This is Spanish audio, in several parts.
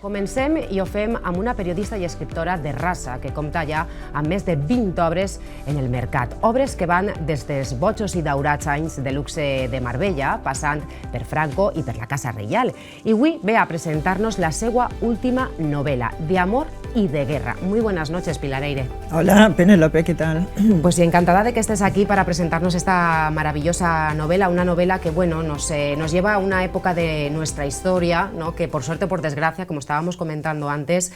Comencem i ho fem amb una periodista i escriptora de raça que compta ja amb més de 20 obres en el mercat. Obres que van des dels bojos i daurats anys de luxe de Marbella, passant per Franco i per la Casa Reial. I avui ve a presentar-nos la seva última novela, De amor y de guerra. Muy buenas noches, Pilar Eyre. Hola, Penélope, ¿qué tal? Pues sí, encantada de que estés aquí para presentarnos esta maravillosa novela, una novela que bueno, nos lleva a una época de nuestra historia, ¿no? Que por suerte o por desgracia, como estábamos comentando antes,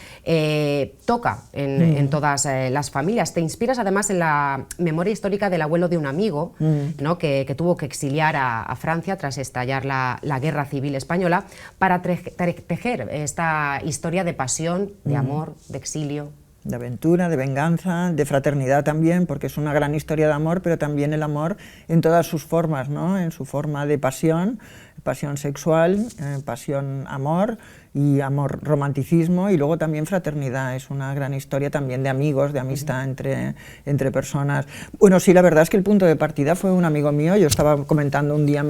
toca en todas las familias. Te inspiras además en la memoria histórica del abuelo de un amigo, ¿no? que tuvo que exiliar a Francia tras estallar la Guerra Civil Española para tejer esta historia de pasión, de amor, de exilio. De aventura, de venganza, de fraternidad también, porque es una gran historia de amor, pero también el amor en todas sus formas, ¿no? En su forma de pasión, pasión sexual, pasión amor y amor romanticismo, y luego también fraternidad. Es una gran historia también de amigos, de amistad entre personas. Bueno, sí, la verdad es que el punto de partida fue un amigo mío. Yo estaba comentando un día,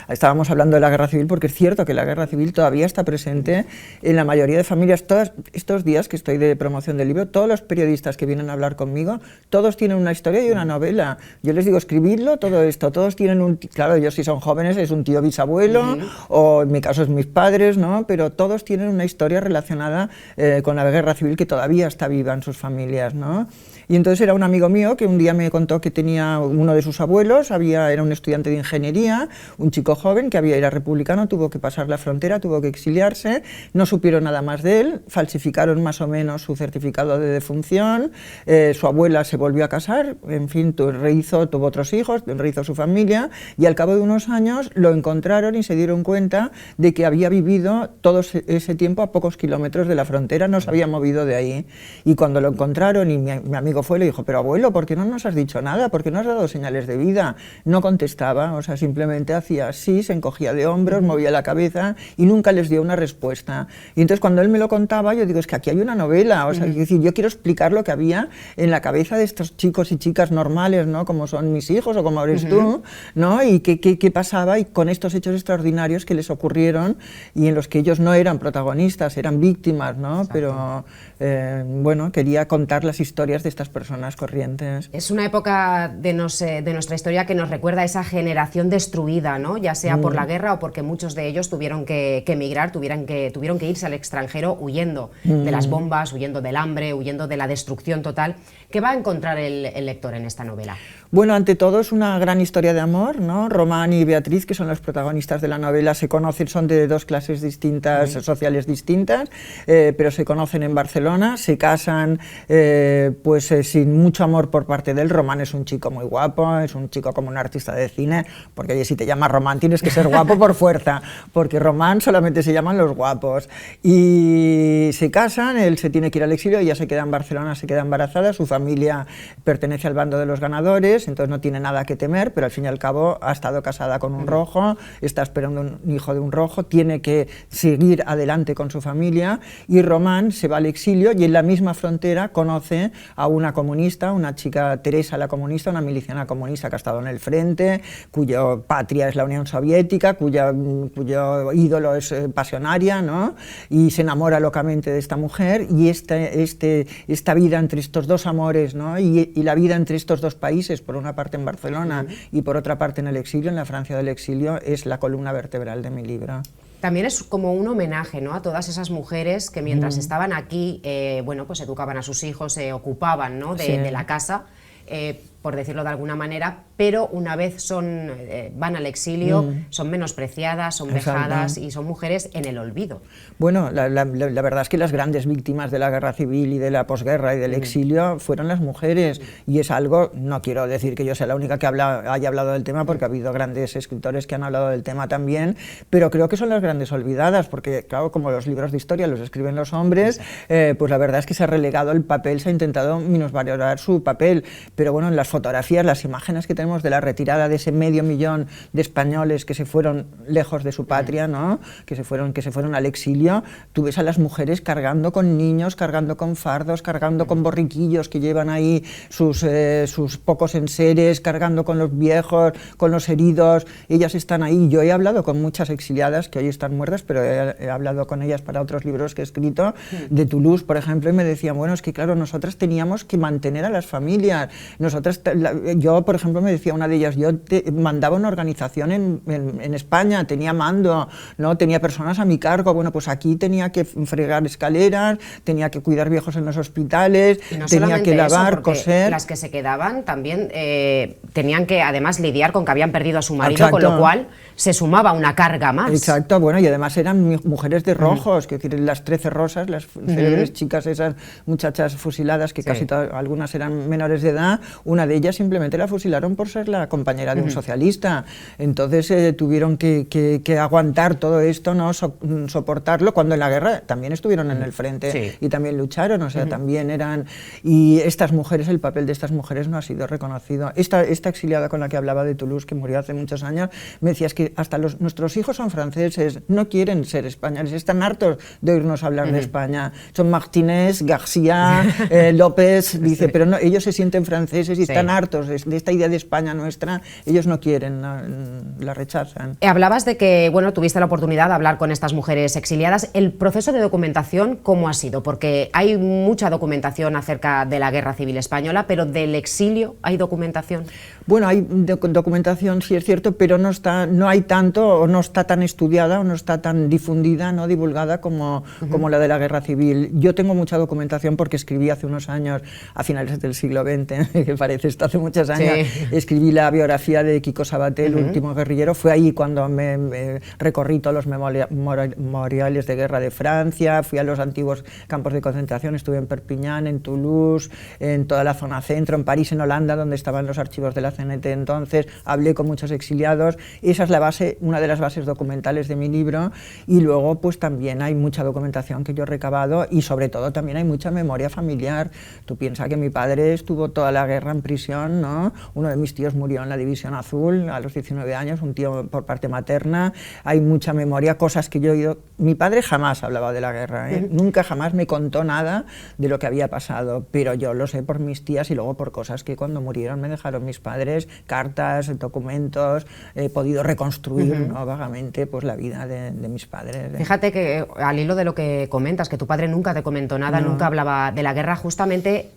estábamos hablando de la Guerra Civil, porque es cierto que la Guerra Civil todavía está presente en la mayoría de familias. Todos estos días que estoy de promoción del libro, todos los periodistas que vienen a hablar conmigo, todos tienen una historia y una novela. Yo les digo, escribidlo, todo esto, todos tienen un... Claro, ellos si son jóvenes es un tío bisabuelo, o en mi caso es mis padres, ¿no? Pero todos tienen una historia relacionada con la Guerra Civil que todavía está viva en sus familias, ¿no? Y entonces era un amigo mío que un día me contó que tenía uno de sus abuelos, era un estudiante de ingeniería, un chico joven que era republicano, tuvo que pasar la frontera, tuvo que exiliarse, no supieron nada más de él, falsificaron más o menos su certificado de defunción, su abuela se volvió a casar, en fin, tuvo otros hijos, rehizo su familia, y al cabo de unos años lo encontraron y se dieron cuenta de que había vivido todo ese tiempo a pocos kilómetros de la frontera, no se había movido de ahí. Y cuando lo encontraron y mi amigo fue y le dijo, pero abuelo, ¿por qué no nos has dicho nada? ¿Por qué no has dado señales de vida? No contestaba, o sea, simplemente hacía así, se encogía de hombros, movía la cabeza y nunca les dio una respuesta. Y entonces cuando él me lo contaba, yo digo, es que aquí hay una novela, o sea, es decir, yo quiero explicar lo que había en la cabeza de estos chicos y chicas normales, ¿no? Como son mis hijos o como eres tú, ¿no? Y qué pasaba y con estos hechos extraordinarios que les ocurrieron y en los que ellos no eran protagonistas, eran víctimas, ¿no? Exacto. Pero bueno, quería contar las historias de estas personas corrientes. Es una época de nuestra historia que nos recuerda a esa generación destruida, ¿no? Ya sea por la guerra o porque muchos de ellos tuvieron que emigrar, tuvieron que irse al extranjero huyendo de las bombas, huyendo del hambre, huyendo de la destrucción total. ¿Qué va a encontrar el lector en esta novela? Bueno, ante todo es una gran historia de amor, ¿no? Román y Beatriz, que son los protagonistas de la novela, se conocen, son de dos clases distintas, sociales distintas, pero se conocen en Barcelona, se casan sin mucho amor por parte de él. Román es un chico muy guapo, es un chico como un artista de cine, porque oye, si te llamas Román tienes que ser guapo por fuerza, porque Román solamente se llaman los guapos. Y se casan, él se tiene que ir al exilio, ella se queda en Barcelona, se queda embarazada, su familia pertenece al bando de los ganadores, entonces no tiene nada que temer, pero al fin y al cabo ha estado casada con un rojo, está esperando un hijo de un rojo, tiene que seguir adelante con su familia, y Román se va al exilio y en la misma frontera conoce a una comunista, una chica Teresa la comunista, una miliciana comunista que ha estado en el frente, cuya patria es la Unión Soviética, cuyo ídolo es pasionaria, ¿no? Y se enamora locamente de esta mujer, y esta vida entre estos dos amores, ¿no? Y la vida entre estos dos países, por una parte en Barcelona y por otra parte en el exilio, en la Francia del exilio, es la columna vertebral de mi libro. También es como un homenaje, ¿no?, a todas esas mujeres que mientras estaban aquí, bueno, pues educaban a sus hijos, se ocupaban, ¿no?, de la casa, por decirlo de alguna manera, pero una vez van al exilio, son menospreciadas, son vejadas y son mujeres en el olvido. Bueno, la verdad es que las grandes víctimas de la guerra civil y de la posguerra y del exilio fueron las mujeres, y es algo, no quiero decir que yo sea la única que haya hablado del tema, porque ha habido grandes escritores que han hablado del tema también, pero creo que son las grandes olvidadas, porque claro, como los libros de historia los escriben los hombres, pues la verdad es que se ha relegado el papel, se ha intentado minusvalorar su papel, pero bueno, en las fotografías, las imágenes que tenemos de la retirada de ese 500.000 de españoles que se fueron lejos de su patria, ¿no? que se fueron al exilio, tú ves a las mujeres cargando con niños, cargando con fardos, cargando con borriquillos que llevan ahí sus pocos enseres, cargando con los viejos, con los heridos, ellas están ahí. Yo he hablado con muchas exiliadas que hoy están muertas, pero he hablado con ellas para otros libros que he escrito, de Toulouse, por ejemplo, y me decían, bueno, es que claro, nosotras teníamos que mantener a las familias. Yo, por ejemplo, me decía una de ellas, yo mandaba una organización en España, tenía mando, ¿no? Tenía personas a mi cargo, bueno, pues aquí tenía que fregar escaleras, tenía que cuidar viejos en los hospitales, no tenía que lavar, eso, coser. Las que se quedaban también tenían que además lidiar con que habían perdido a su marido, Exacto. con lo cual se sumaba una carga más. Exacto, bueno, y además eran mujeres de rojos, que decir, las 13 rosas, las célebres chicas, esas muchachas fusiladas, que casi algunas eran menores de edad, una de ellas simplemente la fusilaron por ser la compañera de un socialista. Entonces tuvieron que aguantar todo esto, ¿no? Soportarlo, cuando en la guerra también estuvieron en el frente y también lucharon, o sea, también eran... Y estas mujeres, el papel de estas mujeres no ha sido reconocido. Esta exiliada con la que hablaba de Toulouse, que murió hace muchos años, me decía, es que hasta nuestros hijos son franceses, no quieren ser españoles, están hartos de oírnos hablar de España. Son Martínez, García, López, dice, pero no, ellos se sienten franceses y están hartos de esta idea de España nuestra, ellos no quieren, la rechazan. Hablabas de que, bueno, tuviste la oportunidad de hablar con estas mujeres exiliadas. ¿El proceso de documentación cómo ha sido? Porque hay mucha documentación acerca de la Guerra Civil Española, pero del exilio, ¿hay documentación? Bueno, hay documentación, sí es cierto, pero no hay tanto, o no está tan estudiada, o no está tan difundida, no divulgada como la de la Guerra Civil. Yo tengo mucha documentación porque escribí hace unos años, a finales del siglo XX, que parece esto hace muchos años, escribí la biografía de Quico Sabaté, el último guerrillero. Fue ahí cuando me recorrí todos los memoriales de guerra de Francia, fui a los antiguos campos de concentración, estuve en Perpiñán, en Toulouse, en toda la zona centro, en París, en Holanda, donde estaban los archivos de la CNT entonces, hablé con muchos exiliados. Esa es la base, una de las bases documentales de mi libro, y luego pues también hay mucha documentación que yo he recabado, y sobre todo también hay mucha memoria familiar. Tú piensas que mi padre estuvo toda la guerra en prisión, ¿no? Uno de mis tíos murió en la División Azul a los 19 años, un tío por parte materna. Hay mucha memoria, cosas que yo he oído. Mi padre jamás hablaba de la guerra, nunca jamás me contó nada de lo que había pasado, pero yo lo sé por mis tías y luego por cosas que cuando murieron me dejaron mis padres, cartas, documentos, he podido reconstruir, ¿no? Vagamente pues la vida de mis padres. Fíjate que al hilo de lo que comentas, que tu padre nunca te comentó nada, nunca hablaba de la guerra, justamente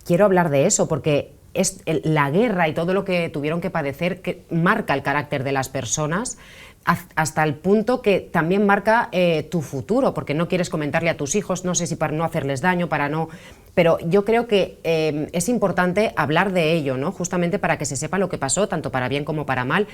quiero hablar de eso, porque es la guerra y todo lo que tuvieron que padecer que marca el carácter de las personas, hasta el punto que también marca tu futuro, porque no quieres comentarle a tus hijos, no sé si para no hacerles daño, para no... Pero yo creo que es importante hablar de ello, ¿no? Justamente para que se sepa lo que pasó, tanto para bien como para mal,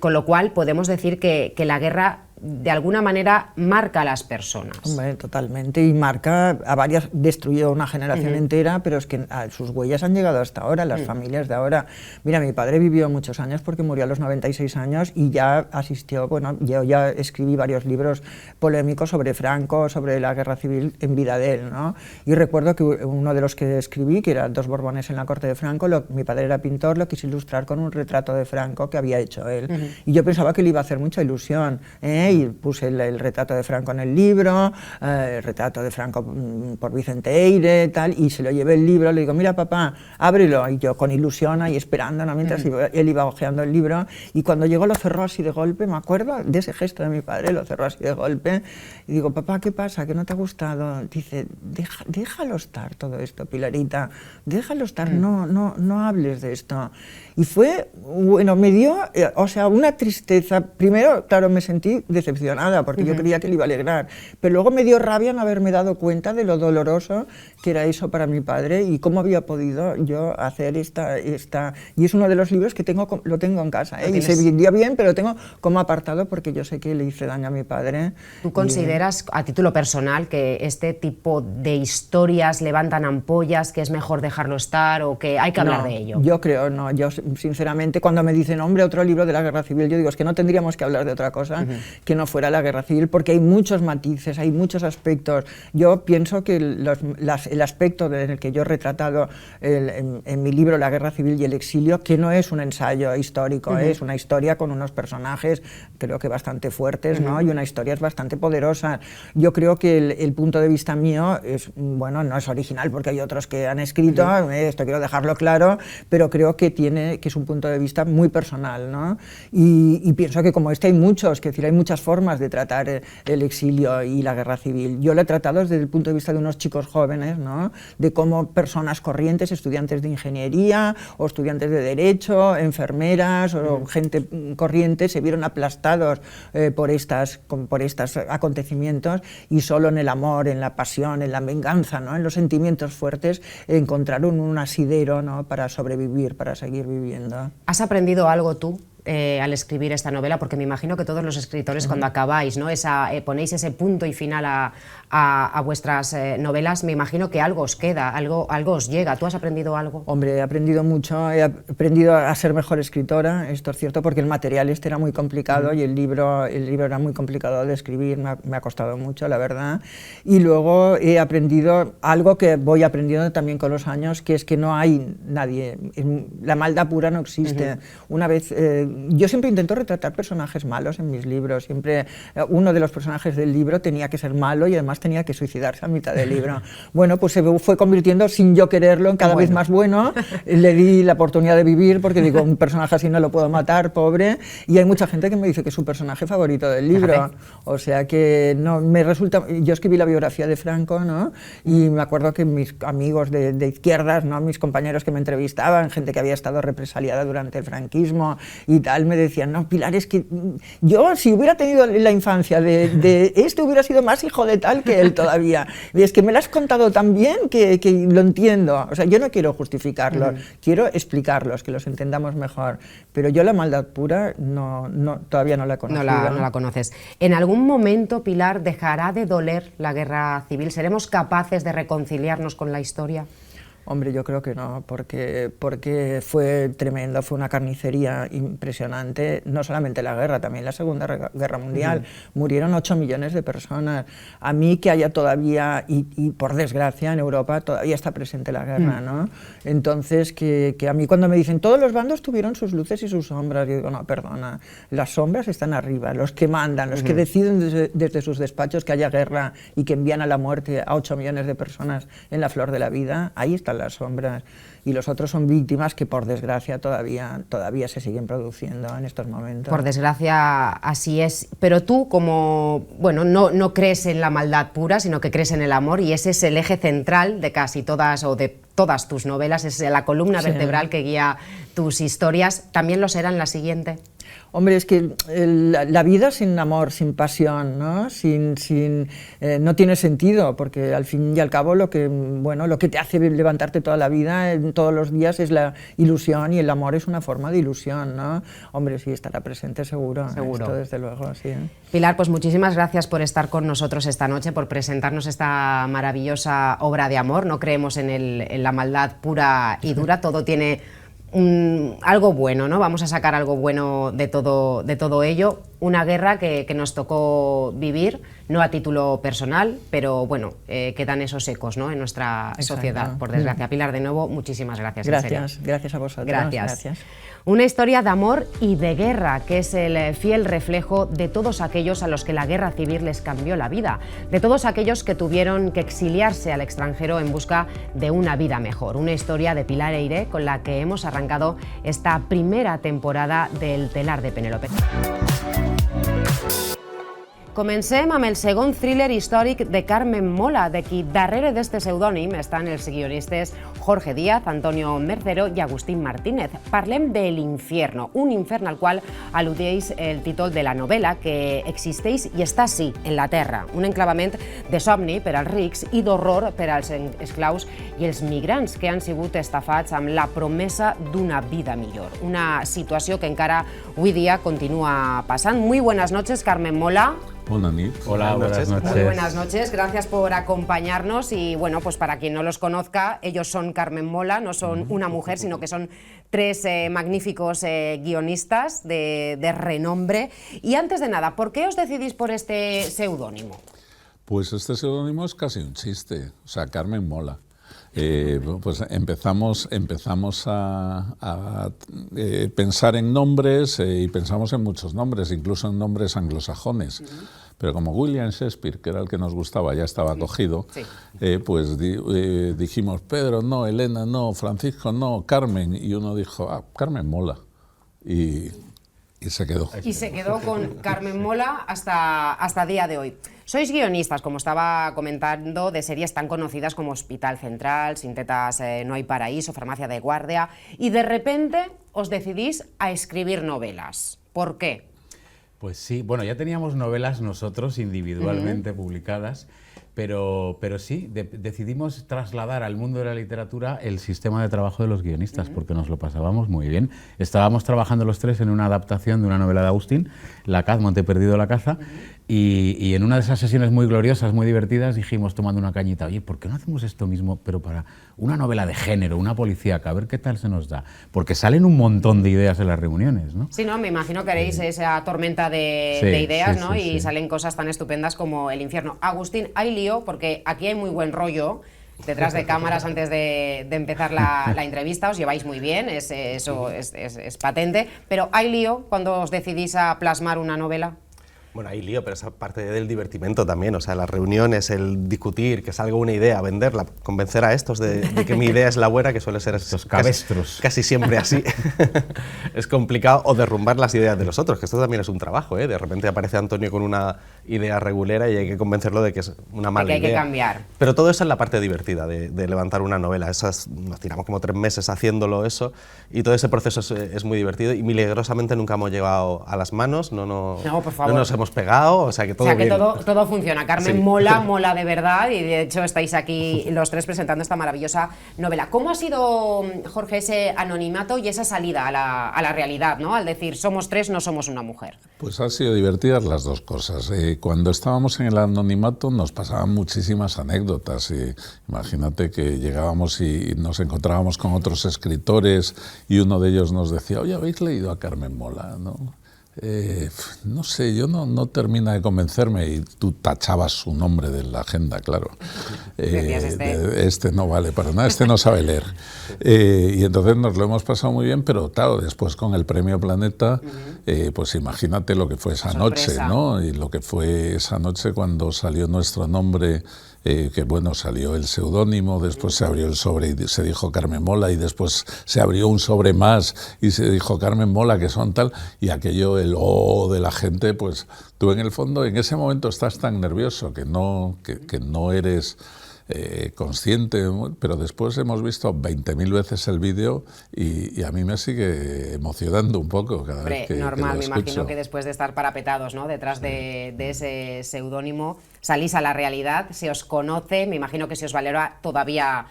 con lo cual podemos decir que la guerra de alguna manera marca a las personas. Hombre, totalmente, y marca a varias, destruyó una generación entera, pero es que sus huellas han llegado hasta ahora, las familias de ahora. Mira, mi padre vivió muchos años porque murió a los 96 años y ya asistió, bueno, yo ya escribí varios libros polémicos sobre Franco, sobre la guerra civil en vida de él, ¿no? Y recuerdo que uno de los que escribí, que era Dos Borbones en la corte de Franco, mi padre era pintor, lo quise ilustrar con un retrato de Franco que había hecho él. Y yo pensaba que le iba a hacer mucha ilusión, y puse el retrato de Franco en el libro, el retrato de Franco por Vicente Eire, tal, y se lo llevé el libro, le digo, mira papá, ábrelo, y yo con ilusión ahí esperando, ¿no? Mientras él iba hojeando el libro, y cuando llegó lo cerró así de golpe, me acuerdo de ese gesto de mi padre, lo cerró así de golpe, y digo, papá, ¿qué pasa? ¿Que no te ha gustado? Dice, déjalo estar todo esto, Pilarita, déjalo estar, no hables de esto. Y fue, bueno, me dio, o sea, una tristeza. Primero, claro, me sentí decepcionada porque yo creía que le iba a alegrar, pero luego me dio rabia no haberme dado cuenta de lo doloroso que era eso para mi padre y cómo había podido yo hacer esta y es uno de los libros que lo tengo en casa, y se vendió bien, pero lo tengo como apartado porque yo sé que le hice daño a mi padre. ¿Tú consideras, a título personal, que este tipo de historias levantan ampollas, que es mejor dejarlo estar o que hay que hablar de ello? Yo creo, yo sinceramente, cuando me dicen, hombre, otro libro de la guerra civil, yo digo, es que no tendríamos que hablar de otra cosa, que no fuera la guerra civil, porque hay muchos matices, hay muchos aspectos. Yo pienso que el aspecto en el que yo he retratado en mi libro La guerra civil y el exilio, que no es un ensayo histórico, es una historia con unos personajes creo que bastante fuertes, ¿no? Y una historia bastante poderosa. Yo creo que el punto de vista mío es, bueno, no es original porque hay otros que han escrito, esto quiero dejarlo claro, pero creo que es un punto de vista muy personal, ¿no? Y pienso que como hay muchos, que decir, hay muchas formas de tratar el exilio y la guerra civil. Yo lo he tratado desde el punto de vista de unos chicos jóvenes, ¿no? De cómo personas corrientes, estudiantes de ingeniería o estudiantes de derecho, enfermeras o gente corriente se vieron aplastados por estos acontecimientos y solo en el amor, en la pasión, en la venganza, ¿no? En los sentimientos fuertes encontraron un asidero, ¿no? Para sobrevivir, para seguir viviendo. ¿Has aprendido algo tú al escribir esta novela? Porque me imagino que todos los escritores cuando acabáis, ¿no? Ponéis ese punto y final a vuestras novelas, me imagino que algo os queda, algo os llega. ¿Tú has aprendido algo? Hombre, he aprendido mucho, he aprendido a ser mejor escritora, esto es cierto, porque el material era muy complicado y el libro era muy complicado de escribir, me ha costado mucho, la verdad. Y luego he aprendido algo que voy aprendiendo también con los años, que es que no hay nadie, la maldad pura no existe. Una vez... yo siempre intento retratar personajes malos en mis libros, siempre uno de los personajes del libro tenía que ser malo y además tenía que suicidarse a mitad del libro. Bueno, pues se fue convirtiendo sin yo quererlo en cada vez más bueno, le di la oportunidad de vivir porque digo, un personaje así no lo puedo matar, pobre, y hay mucha gente que me dice que es su personaje favorito del libro, o sea que no, me resulta, yo escribí la biografía de Franco, ¿no? Y me acuerdo que mis amigos de izquierdas, ¿no? Mis compañeros que me entrevistaban, gente que había estado represaliada durante el franquismo y tal, me decían, no, Pilar, es que yo si hubiera tenido la infancia de hubiera sido más hijo de tal que él todavía. Y es que me lo has contado tan bien que lo entiendo. O sea, yo no quiero justificarlos, quiero explicarlos, que los entendamos mejor. Pero yo la maldad pura todavía no la he conocido. No la conoces. ¿En algún momento, Pilar, dejará de doler la guerra civil? ¿Seremos capaces de reconciliarnos con la historia? Hombre, yo creo que no, porque fue tremendo, fue una carnicería impresionante, no solamente la guerra, también la Segunda Guerra Mundial, murieron 8 millones de personas. A mí que haya todavía, y por desgracia en Europa todavía está presente la guerra, ¿no? Entonces, que a mí cuando me dicen, todos los bandos tuvieron sus luces y sus sombras, yo digo, no, perdona, las sombras están arriba, los que mandan, los que deciden desde sus despachos que haya guerra y que envían a la muerte a 8 millones de personas en la flor de la vida, ahí están las sombras, y los otros son víctimas que por desgracia todavía se siguen produciendo en estos momentos. Por desgracia así es, pero tú como, bueno, no crees en la maldad pura, sino que crees en el amor, y ese es el eje central de casi todas o de todas tus novelas, es la columna vertebral que guía tus historias. ¿También lo será en la siguiente? Hombre, es que la vida sin amor, sin pasión, ¿no? No tiene sentido, porque al fin y al cabo lo que te hace levantarte toda la vida, todos los días, es la ilusión, y el amor es una forma de ilusión, ¿no? Hombre, sí, estará presente seguro. Esto desde luego, sí. Pilar, pues muchísimas gracias por estar con nosotros esta noche, por presentarnos esta maravillosa obra de amor. No creemos en la maldad pura y dura, todo tiene algo bueno, ¿no? Vamos a sacar algo bueno de todo ello. Una guerra que nos tocó vivir, no a título personal, pero bueno, quedan esos ecos, ¿no? En nuestra sociedad, por desgracia. Pilar, de nuevo, muchísimas gracias. Gracias a vosotros. Gracias. Una historia de amor y de guerra, que es el fiel reflejo de todos aquellos a los que la guerra civil les cambió la vida, de todos aquellos que tuvieron que exiliarse al extranjero en busca de una vida mejor. Una historia de Pilar Eyre con la que hemos arrancado esta primera temporada del Telar de Penélope. Comencem amb el segon thriller històric de Carmen Mola, de qui darrere d'este pseudònim estan els guionistes Jorge Díaz, Antonio Mercero i Agustín Martínez. Parlem de l'Infierno, un infern al qual al·ludeix el títol de la novel·la, que existeix i està, sí, en la Terra, un enclavament de somni per als rics i d'horror per als esclaus i els migrants que han sigut estafats amb la promesa d'una vida millor. Una situació que encara avui dia continua passant. Muy buenas noches, Carmen Mola. Bona nit. Hola, buenas noches. Muy buenas noches, gracias por acompañarnos y bueno, pues para quien no los conozca, ellos son Carmen Mola, no son una mujer, sino que son tres magníficos guionistas de renombre. Y antes de nada, ¿por qué os decidís por este seudónimo? Pues este seudónimo es casi un chiste, o sea, Carmen Mola. Pues empezamos a pensar en nombres y pensamos en muchos nombres, incluso en nombres anglosajones. Pero como William Shakespeare, que era el que nos gustaba, ya estaba cogido, pues dijimos Pedro no, Elena no, Francisco no, Carmen. Y uno dijo, Carmen Mola. Y se quedó. Y se quedó con Carmen Mola hasta día de hoy. Sois guionistas, como estaba comentando, de series tan conocidas como Hospital Central, Sin tetas no hay paraíso, Farmacia de guardia, y de repente os decidís a escribir novelas. ¿Por qué? Pues sí, bueno, ya teníamos novelas nosotros individualmente publicadas, pero sí, decidimos trasladar al mundo de la literatura el sistema de trabajo de los guionistas, porque nos lo pasábamos muy bien. Estábamos trabajando los tres en una adaptación de una novela de Agustín, La Caz, Monte Perdido, la caza, y en una de esas sesiones muy gloriosas, muy divertidas, dijimos, tomando una cañita, oye, ¿por qué no hacemos esto mismo, pero para una novela de género, una policíaca, a ver qué tal se nos da? Porque salen un montón de ideas en las reuniones, ¿no? Sí, no, me imagino que haréis esa tormenta de ideas, ¿no? Y salen cosas tan estupendas como El infierno. Agustín, hay lío, porque aquí hay muy buen rollo detrás de cámaras antes de empezar la entrevista, os lleváis muy bien, eso es patente, pero ¿hay lío cuando os decidís a plasmar una novela? Bueno, hay lío, pero esa parte del divertimento también, o sea, las reuniones, el discutir, que salga una idea, venderla, convencer a estos de que mi idea es la buena, que suele ser estos cabestros. Casi siempre así. Es complicado, o derrumbar las ideas de los otros, que esto también es un trabajo, ¿eh? De repente aparece Antonio con una idea regulera y hay que convencerlo de que es una mala idea. Hay que cambiar. Pero todo eso es la parte divertida de levantar una novela. Nos tiramos como 3 meses haciéndolo eso, y todo ese proceso es muy divertido, y milagrosamente nunca hemos llegado a las manos, no, por favor. No nos hemos pegado, o sea que todo bien. Todo funciona. Carmen mola de verdad, y de hecho estáis aquí los tres presentando esta maravillosa novela. ¿Cómo ha sido, Jorge, ese anonimato y esa salida a la realidad, ¿no? Al decir, somos tres, no somos una mujer. Pues han sido divertidas las dos cosas. Cuando estábamos en el anonimato nos pasaban muchísimas anécdotas. Imagínate que llegábamos y nos encontrábamos con otros escritores y uno de ellos nos decía, oye, ¿habéis leído a Carmen Mola? ¿No? No sé, yo no termina de convencerme, y tú tachabas su nombre de la agenda, claro. Este no vale para nada, este no sabe leer. Y entonces nos lo hemos pasado muy bien, pero claro, después con el Premio Planeta, pues imagínate lo que fue esa noche, ¿no? Y lo que fue esa noche cuando salió nuestro nombre. Que bueno, salió el seudónimo, después se abrió el sobre y se dijo Carmen Mola, y después se abrió un sobre más y se dijo Carmen Mola, que son tal, y aquello, el de la gente, pues tú en el fondo, en ese momento estás tan nervioso que no eres consciente, pero después hemos visto 20.000 veces el vídeo y a mí me sigue emocionando un poco cada vez que normal, lo me imagino que después de estar parapetados, ¿no? Detrás de ese seudónimo, salís a la realidad, se os conoce, me imagino que se os valora todavía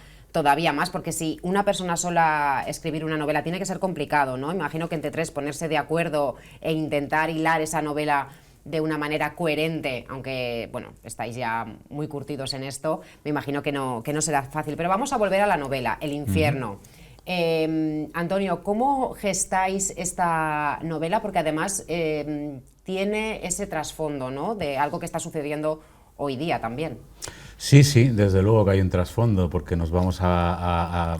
más, porque si una persona sola escribir una novela tiene que ser complicado, ¿no? Imagino que entre tres ponerse de acuerdo e intentar hilar esa novela de una manera coherente, aunque, bueno, estáis ya muy curtidos en esto, me imagino que no será fácil. Pero vamos a volver a la novela, El infierno. Antonio, ¿cómo gestáis esta novela? Porque además tiene ese trasfondo, ¿no?, de algo que está sucediendo hoy día también. Sí, desde luego que hay un trasfondo, porque nos vamos a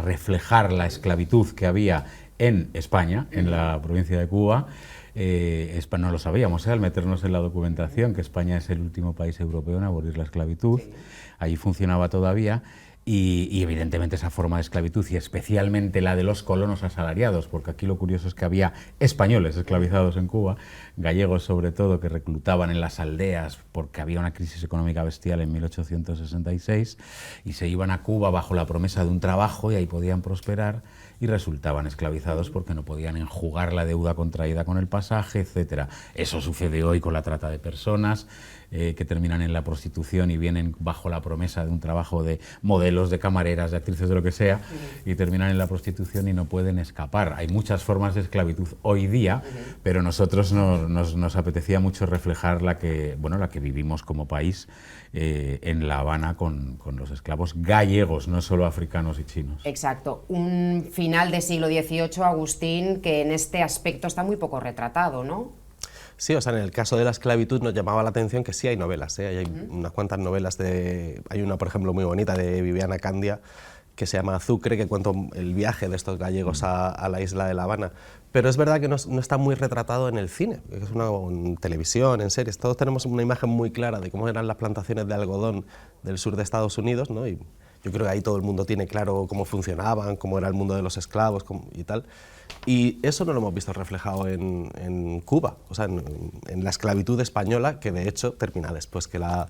reflejar la esclavitud que había en España, en la provincia de Cuba. No lo sabíamos, al meternos en la documentación, que España es el último país europeo en abolir la esclavitud. Allí funcionaba todavía, y evidentemente esa forma de esclavitud, y especialmente la de los colonos asalariados, porque aquí lo curioso es que había españoles esclavizados en Cuba, gallegos sobre todo, que reclutaban en las aldeas porque había una crisis económica bestial en 1866, y se iban a Cuba bajo la promesa de un trabajo y ahí podían prosperar, y resultaban esclavizados porque no podían enjugar la deuda contraída con el pasaje, etc. Eso sucede hoy con la trata de personas, que terminan en la prostitución y vienen bajo la promesa de un trabajo de modelos, de camareras, de actrices, de lo que sea, y terminan en la prostitución y no pueden escapar. Hay muchas formas de esclavitud hoy día, pero nosotros nos apetecía mucho reflejar la que vivimos como país en La Habana con los esclavos gallegos, no solo africanos y chinos. Exacto, un final del siglo XVIII, Agustín, que en este aspecto está muy poco retratado, ¿no? Sí, o sea, en el caso de la esclavitud nos llamaba la atención que sí hay novelas, hay unas cuantas novelas hay una, por ejemplo, muy bonita de Viviana Candia, que se llama Azucre, que cuenta el viaje de estos gallegos a la isla de La Habana. Pero es verdad que no está muy retratado en el cine, en televisión, en series. Todos tenemos una imagen muy clara de cómo eran las plantaciones de algodón del sur de Estados Unidos, ¿no? Y yo creo que ahí todo el mundo tiene claro cómo funcionaban, cómo era el mundo de los esclavos y tal. Y eso no lo hemos visto reflejado en Cuba, o sea, en la esclavitud española, que de hecho termina después que la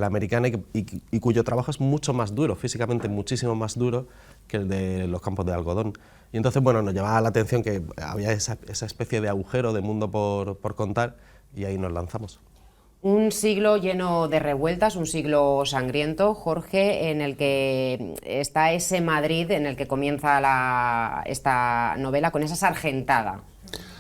americana y cuyo trabajo es mucho más duro, físicamente muchísimo más duro que el de los campos de algodón. Y entonces, bueno, nos llamaba la atención que había esa especie de agujero de mundo por contar y ahí nos lanzamos. Un siglo lleno de revueltas, un siglo sangriento, Jorge, en el que está ese Madrid en el que comienza esta novela con esa sargentada.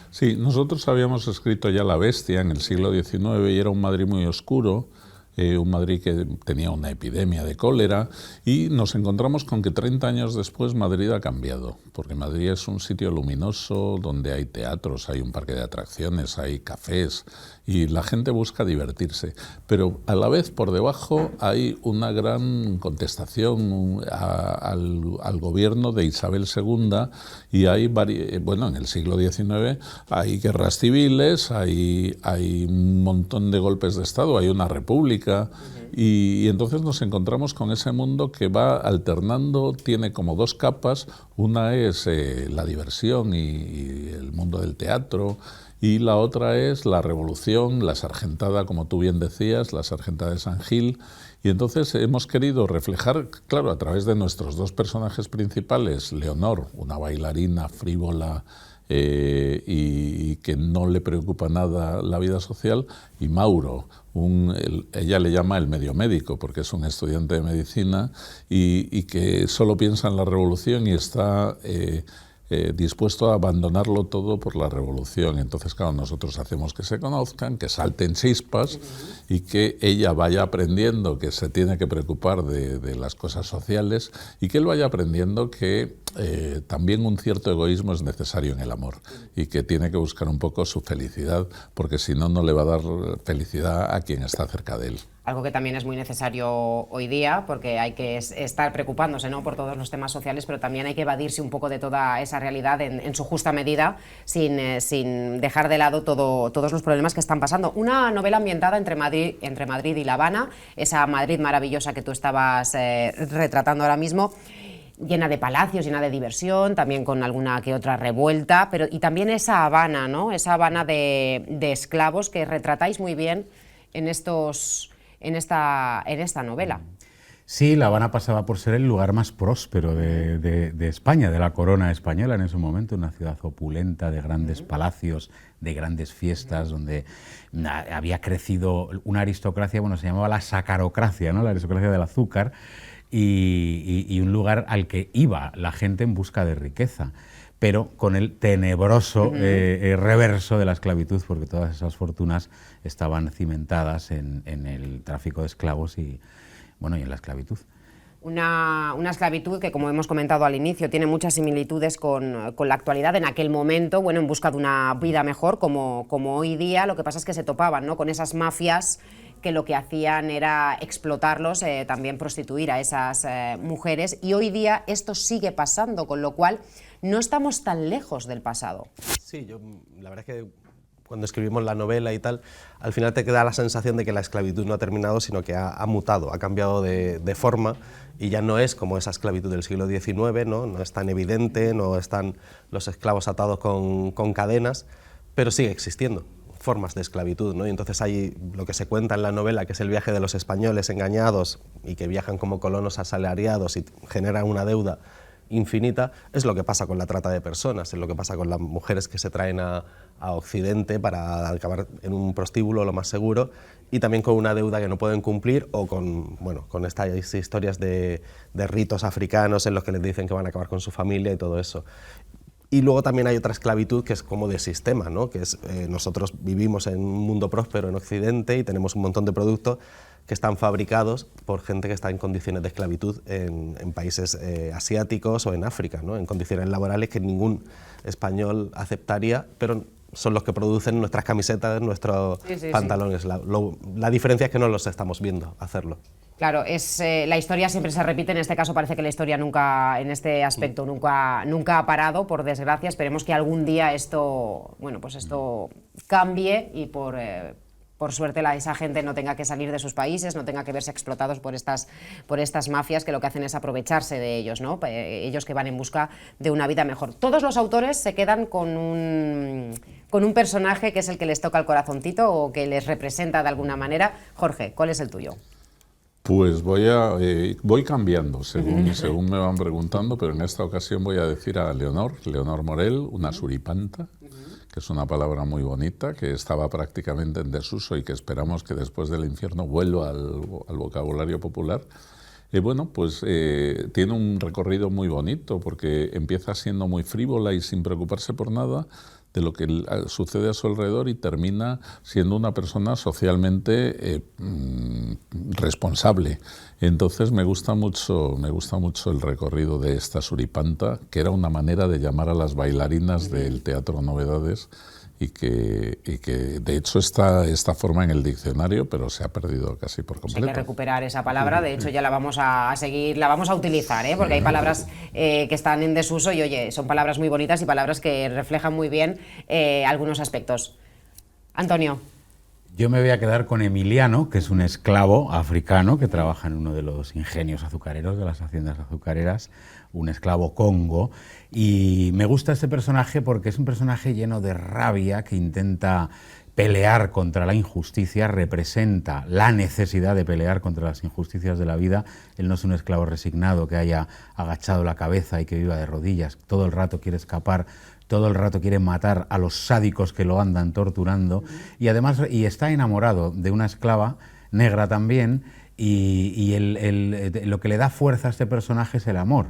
Sí, nosotros habíamos escrito ya La Bestia en el siglo XIX y era un Madrid muy oscuro, un Madrid que tenía una epidemia de cólera, y nos encontramos con que 30 años después Madrid ha cambiado, porque Madrid es un sitio luminoso donde hay teatros, hay un parque de atracciones, hay cafés y la gente busca divertirse, pero a la vez por debajo hay una gran contestación al gobierno de Isabel II y hay en el siglo XIX hay guerras civiles, hay un montón de golpes de Estado, hay una república. Y entonces nos encontramos con ese mundo que va alternando, tiene como dos capas, una es la diversión y el mundo del teatro, y la otra es la revolución, la sargentada, como tú bien decías, la sargentada de San Gil. Y entonces hemos querido reflejar, claro, a través de nuestros dos personajes principales, Leonor, una bailarina frívola, y que no le preocupa nada la vida social, y Mauro, ella le llama el medio médico porque es un estudiante de medicina y que solo piensa en la revolución y está dispuesto a abandonarlo todo por la revolución. Entonces, claro, nosotros hacemos que se conozcan, que salten chispas y que ella vaya aprendiendo que se tiene que preocupar de las cosas sociales y que él vaya aprendiendo que también un cierto egoísmo es necesario en el amor y que tiene que buscar un poco su felicidad, porque si no, no le va a dar felicidad a quien está cerca de él. Algo que también es muy necesario hoy día, porque hay que estar preocupándose, ¿no?, por todos los temas sociales, pero también hay que evadirse un poco de toda esa realidad en su justa medida, sin dejar de lado todos los problemas que están pasando. Una novela ambientada entre Madrid y La Habana, esa Madrid maravillosa que tú estabas retratando ahora mismo, llena de palacios, llena de diversión, también con alguna que otra revuelta, y también esa Habana, ¿no?, esa Habana de esclavos que retratáis muy bien en esta novela. Sí, La Habana pasaba por ser el lugar más próspero de España, de la corona española en ese momento, una ciudad opulenta, de grandes palacios, de grandes fiestas, donde había crecido una aristocracia, bueno, se llamaba la sacarocracia, ¿no?, la aristocracia del azúcar, y un lugar al que iba la gente en busca de riqueza, pero con el tenebroso reverso de la esclavitud, porque todas esas fortunas estaban cimentadas en el tráfico de esclavos y en la esclavitud. Una esclavitud que, como hemos comentado al inicio, tiene muchas similitudes con la actualidad en aquel momento, en busca de una vida mejor, como hoy día. Lo que pasa es que se topaban, ¿no?, con esas mafias que lo que hacían era explotarlos, también prostituir a esas mujeres, y hoy día esto sigue pasando, con lo cual no estamos tan lejos del pasado. Sí, la verdad es que cuando escribimos la novela y tal, al final te queda la sensación de que la esclavitud no ha terminado, sino que ha mutado, ha cambiado de forma, y ya no es como esa esclavitud del siglo XIX, no es tan evidente, no están los esclavos atados con cadenas, pero sigue existiendo formas de esclavitud, ¿no? Y entonces hay lo que se cuenta en la novela, que es el viaje de los españoles engañados y que viajan como colonos asalariados y generan una deuda infinita, es lo que pasa con la trata de personas, es lo que pasa con las mujeres que se traen a Occidente para acabar en un prostíbulo, lo más seguro, y también con una deuda que no pueden cumplir, o con, bueno, con estas historias de ritos africanos en los que les dicen que van a acabar con su familia y todo eso. Y luego también hay otra esclavitud que es como de sistema, ¿no? Que es, nosotros vivimos en un mundo próspero en Occidente y tenemos un montón de productos que están fabricados por gente que está en condiciones de esclavitud en países asiáticos o en África, ¿no? En condiciones laborales que ningún español aceptaría, pero son los que producen nuestras camisetas, nuestros pantalones. Sí. La diferencia es que no los estamos viendo hacerlo. Claro, la historia siempre se repite, en este caso parece que la historia nunca, en este aspecto, nunca ha parado, por desgracia. Esperemos que algún día esto, bueno, pues esto cambie y por suerte esa gente no tenga que salir de sus países, no tenga que verse explotados por estas mafias que lo que hacen es aprovecharse de ellos, ¿no? Ellos que van en busca de una vida mejor. Todos los autores se quedan con un personaje que es el que les toca el corazoncito o que les representa de alguna manera. Jorge, ¿cuál es el tuyo? Pues voy cambiando según me van preguntando, pero en esta ocasión voy a decir a Leonor Morell, una suripanta, que es una palabra muy bonita, que estaba prácticamente en desuso y que esperamos que después del infierno vuelva al vocabulario popular. Bueno, pues tiene un recorrido muy bonito porque empieza siendo muy frívola y sin preocuparse por nada de lo que sucede a su alrededor y termina siendo una persona socialmente responsable. Entonces me gusta mucho el recorrido de esta suripanta, que era una manera de llamar a las bailarinas del Teatro Novedades y que de hecho está esta forma en el diccionario, pero se ha perdido casi por completo. Hay que recuperar esa palabra, de hecho ya la vamos a seguir, la vamos a utilizar, porque hay palabras que están en desuso y oye, son palabras muy bonitas y palabras que reflejan muy bien algunos aspectos. Antonio. Yo me voy a quedar con Emiliano, que es un esclavo africano que trabaja en uno de los ingenios azucareros de las haciendas azucareras, un esclavo congo, y me gusta este personaje porque es un personaje lleno de rabia que intenta pelear contra la injusticia, representa la necesidad de pelear contra las injusticias de la vida. Él no es un esclavo resignado que haya agachado la cabeza y que viva de rodillas, todo el rato quiere escapar, todo el rato quiere matar a los sádicos que lo andan torturando y además está enamorado de una esclava negra también y lo que le da fuerza a este personaje es el amor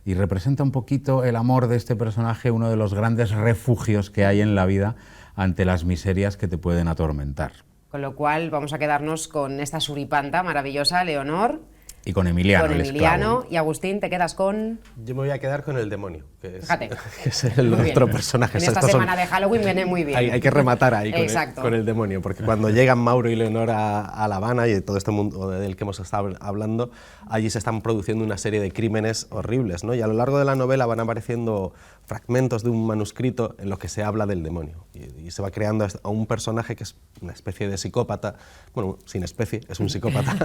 y representa un poquito el amor de este personaje, uno de los grandes refugios que hay en la vida ante las miserias que te pueden atormentar. Con lo cual vamos a quedarnos con esta suripanta maravillosa, Leonor. Y con Emiliano, el esclavo. Y Agustín, ¿te quedas con...? Yo me voy a quedar con el demonio, que Fíjate. Que es el otro personaje. En esta semana de Halloween viene muy bien. Hay que rematar ahí con el demonio, porque cuando llegan Mauro y Leonor a La Habana y todo este mundo del que hemos estado hablando, allí se están produciendo una serie de crímenes horribles, ¿no? Y a lo largo de la novela van apareciendo fragmentos de un manuscrito en los que se habla del demonio. Y se va creando a un personaje que es una especie de psicópata, bueno, sin especie, es un psicópata,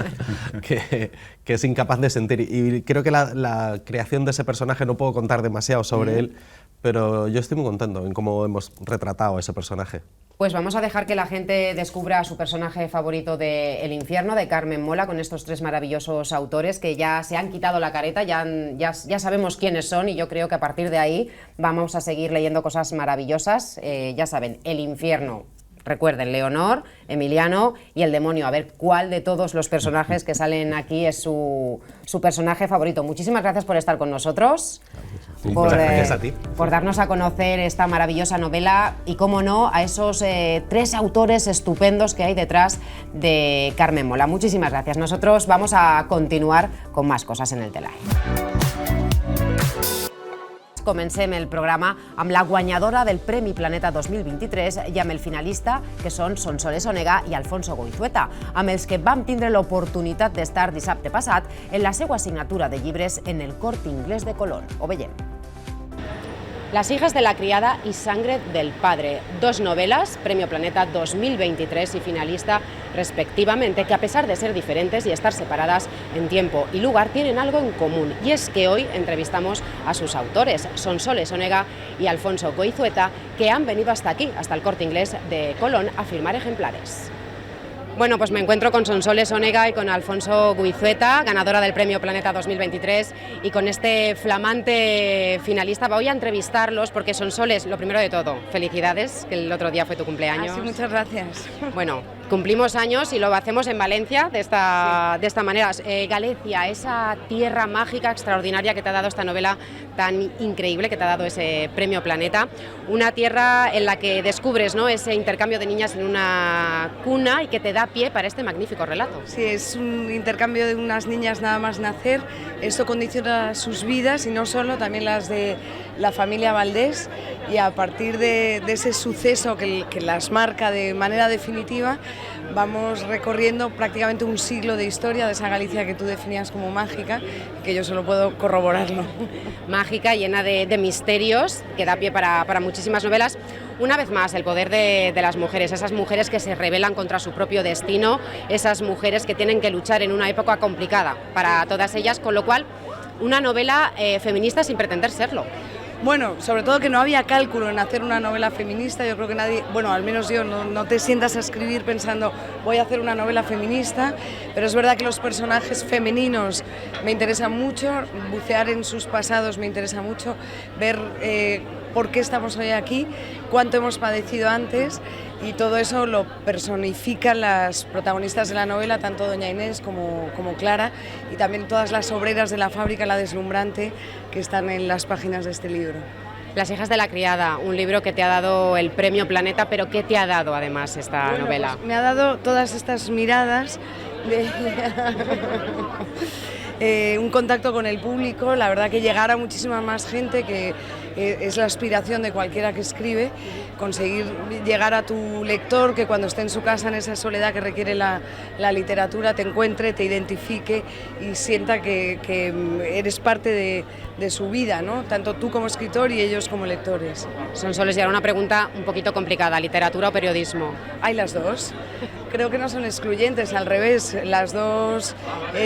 que es incapaz de sentir. Y creo que la creación de ese personaje, no puedo contar demasiado sobre él, pero yo estoy muy contento en cómo hemos retratado a ese personaje. Pues vamos a dejar que la gente descubra a su personaje favorito de El infierno, de Carmen Mola, con estos tres maravillosos autores que ya se han quitado la careta, ya sabemos quiénes son y yo creo que a partir de ahí vamos a seguir leyendo cosas maravillosas. Ya saben, El infierno. Recuerden, Leonor, Emiliano y el demonio. A ver cuál de todos los personajes que salen aquí es su personaje favorito. Muchísimas gracias por estar con nosotros, gracias a ti. por darnos a conocer esta maravillosa novela y, cómo no, a esos tres autores estupendos que hay detrás de Carmen Mola. Muchísimas gracias. Nosotros vamos a continuar con más cosas en el Telae. Comencem el programa amb la guanyadora del Premi Planeta 2023 i amb el finalista, que són Sonsoles Onega i Alfonso Goizueta, amb els que vam tindre l'oportunitat d'estar dissabte passat en la seva assignatura de llibres en el Corte Inglés de Colón. Ho veiem. Las hijas de la criada y Sangre del padre, dos novelas, Premio Planeta 2023 y finalista respectivamente, que a pesar de ser diferentes y estar separadas en tiempo y lugar, tienen algo en común, y es que hoy entrevistamos a sus autores, Sonsoles Onega y Alfonso Goizueta, que han venido hasta aquí, hasta el Corte Inglés de Colón, a firmar ejemplares. Bueno, pues me encuentro con Sonsoles Onega y con Alfonso Guizueta, ganadora del Premio Planeta 2023, y con este flamante finalista. Voy a entrevistarlos porque Sonsoles, lo primero de todo, felicidades, que el otro día fue tu cumpleaños. Sí, muchas gracias. Bueno, cumplimos años y lo hacemos en Valencia de esta manera. Galicia, esa tierra mágica, extraordinaria que te ha dado esta novela tan increíble, que te ha dado ese Premio Planeta. Una tierra en la que descubres, ¿no?, ese intercambio de niñas en una cuna y que te da pie para este magnífico relato. Sí, es un intercambio de unas niñas nada más nacer. Esto condiciona sus vidas y no solo, también las de la familia Valdés, y a partir de ese suceso que las marca de manera definitiva, vamos recorriendo prácticamente un siglo de historia de esa Galicia que tú definías como mágica, que yo solo puedo corroborarlo. Mágica, llena de misterios, que da pie para muchísimas novelas. Una vez más, el poder de las mujeres, esas mujeres que se rebelan contra su propio destino, esas mujeres que tienen que luchar en una época complicada para todas ellas, con lo cual una novela feminista sin pretender serlo. Bueno, sobre todo que no había cálculo en hacer una novela feminista. Yo creo que nadie, bueno, al menos yo, no te sientas a escribir pensando voy a hacer una novela feminista, pero es verdad que los personajes femeninos me interesan mucho, bucear en sus pasados me interesa mucho, ver por qué estamos hoy aquí, cuánto hemos padecido antes, y todo eso lo personifican las protagonistas de la novela, tanto doña Inés como Clara, y también todas las obreras de la fábrica, la deslumbrante, que están en las páginas de este libro. Las hijas de la criada, un libro que te ha dado el Premio Planeta, pero ¿qué te ha dado además esta novela? Pues me ha dado todas estas miradas de un contacto con el público, la verdad que llegar a muchísima más gente, que es la aspiración de cualquiera que escribe, conseguir llegar a tu lector, que cuando esté en su casa en esa soledad que requiere la literatura, te encuentre, te identifique y sienta que eres parte de su vida, ¿no? Tanto tú como escritor y ellos como lectores. Sonsoles, y ahora una pregunta un poquito complicada, ¿literatura o periodismo? Hay las dos. Creo que no son excluyentes, al revés, las dos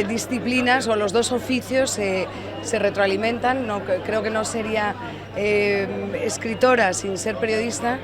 disciplinas o los dos oficios se retroalimentan. No, creo que no sería escritora sin ser periodista,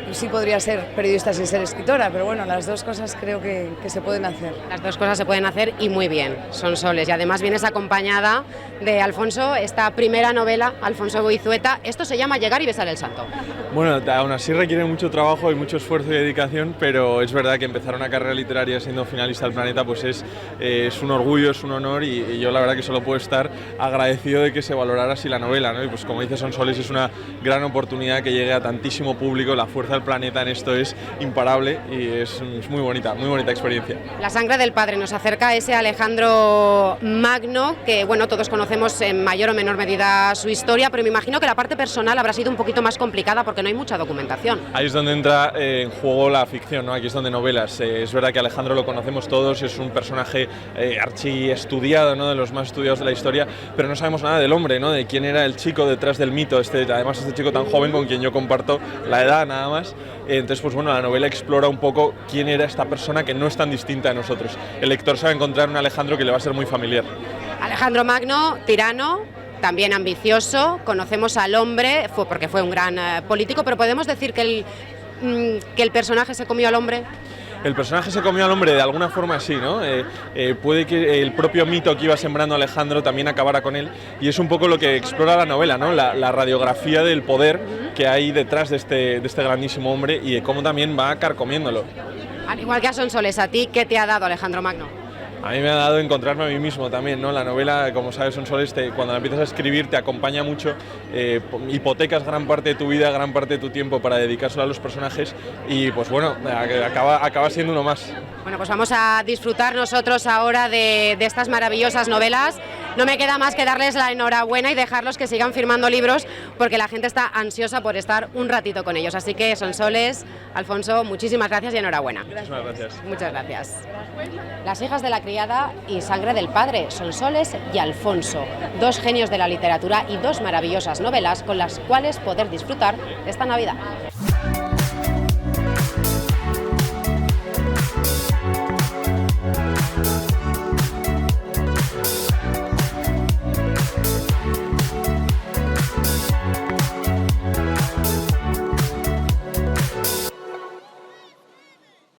y sí podría ser periodista sin ser escritora, pero bueno, las dos cosas creo que se pueden hacer. Las dos cosas se pueden hacer y muy bien, Sonsoles, y además vienes acompañada de Alfonso, esta primera novela, Alfonso Guizueta. Esto se llama Llegar y besar el santo. Bueno, aún así requiere mucho trabajo y mucho esfuerzo y dedicación, pero es verdad que empezar una carrera literaria siendo finalista del Planeta pues es un orgullo, es un honor, y yo la verdad que solo puedo estar agradecido de que se valorara así la novela, ¿no? Y pues como dice Sonsoles, es una gran oportunidad que llegue a tantísimo público. La fuerza del Planeta en esto es imparable y es muy bonita experiencia. La sangre del padre nos acerca a ese Alejandro Magno, que bueno, todos conocemos en mayor o menor medida su historia, pero me imagino que la parte personal habrá sido un poquito más complicada porque no hay mucha documentación. Ahí es donde entra en juego la ficción, ¿no? Aquí es donde novelas. Es verdad que Alejandro lo conocemos todos, es un personaje archiestudiado, ¿no?, de los más estudiados de la historia, pero no sabemos nada del hombre, ¿no?, de quién era el chico detrás del mito, además este chico tan joven con quien yo comparto la edad nada más. Entonces, pues bueno, la novela explora un poco quién era esta persona que no es tan distinta de nosotros. El lector se va a encontrar un Alejandro que le va a ser muy familiar. Alejandro Magno, tirano, también ambicioso, conocemos al hombre, porque fue un gran político, pero podemos decir que el personaje se comió al hombre. El personaje se comió al hombre de alguna forma, sí, ¿no? Puede que el propio mito que iba sembrando Alejandro también acabara con él, y es un poco lo que explora la novela, ¿no? La radiografía del poder que hay detrás de este grandísimo hombre y de cómo también va carcomiéndolo. Al igual que a Sonsoles, ¿a ti qué te ha dado Alejandro Magno? A mí me ha dado encontrarme a mí mismo también, ¿no? La novela, como sabes, Sonsoles, cuando la empiezas a escribir te acompaña mucho, hipotecas gran parte de tu vida, gran parte de tu tiempo para dedicárselo a los personajes, y pues bueno, acaba siendo uno más. Bueno, pues vamos a disfrutar nosotros ahora de estas maravillosas novelas. No me queda más que darles la enhorabuena y dejarlos que sigan firmando libros, porque la gente está ansiosa por estar un ratito con ellos. Así que, Sonsoles, Alfonso, muchísimas gracias y enhorabuena. Muchísimas gracias. Muchas gracias. Las hijas de la criada y Sangre del padre, Sonsoles y Alfonso, dos genios de la literatura y dos maravillosas novelas con las cuales poder disfrutar esta Navidad.